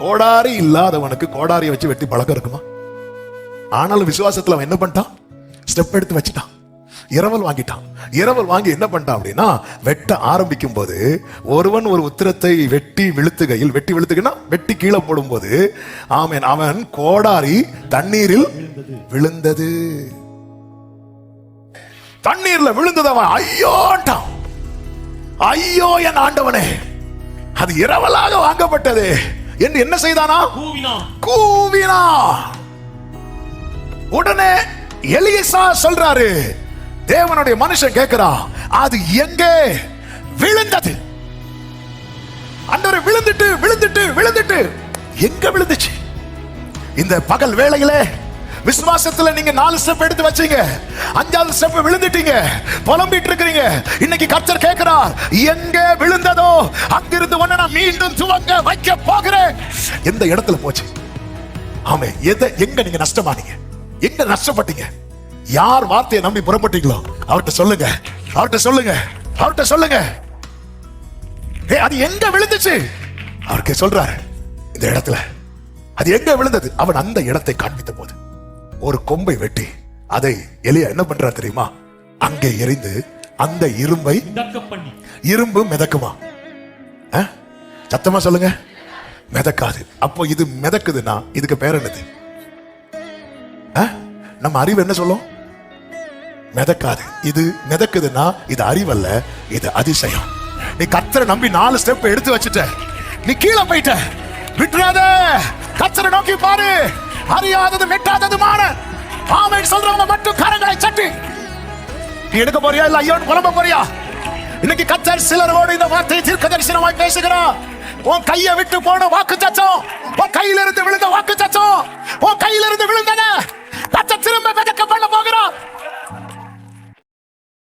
கோடாரி இல்லாதவனுக்கு கோடாரியை வச்சு வெட்டி பழக்கம் இருக்குமா? ஆனாலும் விசுவாசத்துல அவன் என்ன பண்ணிட்டான்? ஸ்டெப் எடுத்து வச்சுட்டான். இரவல் வாங்கிட்டான். இரவல் வாங்கி என்ன பண்ணிட்டான் அப்படின்னா, வெட்ட ஆரம்பிக்கும் போது ஒருவன் ஒரு உத்திரத்தை வெட்டி விழுத்துகைன்னா வெட்டி கீழே போடும் போது ஆமென், அவன் கோடாரி தண்ணீரில் விழுந்தது. தண்ணீர்ல விழுந்தது. அவன் ஐயோட்டான். ஐயோ என் ஆண்டவனே, அது இரவலாக வாங்கப்பட்டது என்று என்ன செய்தானா? கூவினா. உடனே எலிசா சொல்றாரு, தேவனுடைய மனுஷன் கேட்கிறா, அது எங்கே விழுந்தது? ஆண்டவரே, விழுந்துட்டு விழுந்துட்டு விழுந்துட்டு எங்க விழுந்துச்சு? இந்த பகல் வேளையிலே விசுவாசத்துல நீங்க 4 ஸ்டெப் எடுத்து வச்சீங்க, 5வது ஸ்டெப் விழுந்துட்டீங்க, புலம்பிட்டு இருக்கிறீங்க. இன்னைக்கு கர்த்தர் கேட்கிறார், எங்க விழுந்ததோ அங்கிருந்து ஒண்ணு நான் மீண்டும் துவங்க வைக்க போகிறேன். எந்த இடத்துல போச்சு? ஆமே, எங்க நீங்க நஷ்டமானீங்க? எங்க நஷ்டப்பட்டீங்க? யார் வார்த்தையை நம்பி புறப்பட்டீங்களோ அவர்கிட்ட சொல்லுங்க, அவர்கிட்ட சொல்லுங்க, அவர்கிட்ட சொல்லுங்க. அது எங்க விழுந்துச்சு? அவருக்கு சொல்றாரு, இந்த இடத்துல. அது எங்க விழுந்தது? அவன் அந்த இடத்தை காண்பித்த போது ஒரு கொம்பை வெட்டி அதை எலியா என்ன பண்றா தெரியுமா? அங்கே எரிந்து அந்த இரும்பு மிதக்குமா? சத்தமா சொல்லுங்க, மிதக்காது. அப்போ இது மிதக்குதுன்னா இதுக்கு பேர் என்னது? நம்ம அறிவு என்ன சொல்லும்? மிதக்காது. இது மிதக்குதுன்னா இது அறிவல்ல, இது அதிசயம். நீ கர்த்தரை நம்பி 4 ஸ்டெப் எடுத்து வச்சுட்ட, நீ கீழே போயிட்ட. விட்டுறாத, கர்த்தரை நோக்கி பாரு. அறியாதது மெட்டாததுமான ஆமென் சொல்றவங்க மட்டும் கரங்களை தட்டி. நீ எடுக்க போறியா இல்ல ஐயோன்னு புலம்ப போறியா? இன்னைக்கு கர்த்தர் சிலரோடு இந்த வார்த்தையை தீர்க்க தரிசனமாய் பேசுகிறார். உன் கையை விட்டு போன வாக்குத்தத்தம் உன் கையிலிருந்து விழுந்த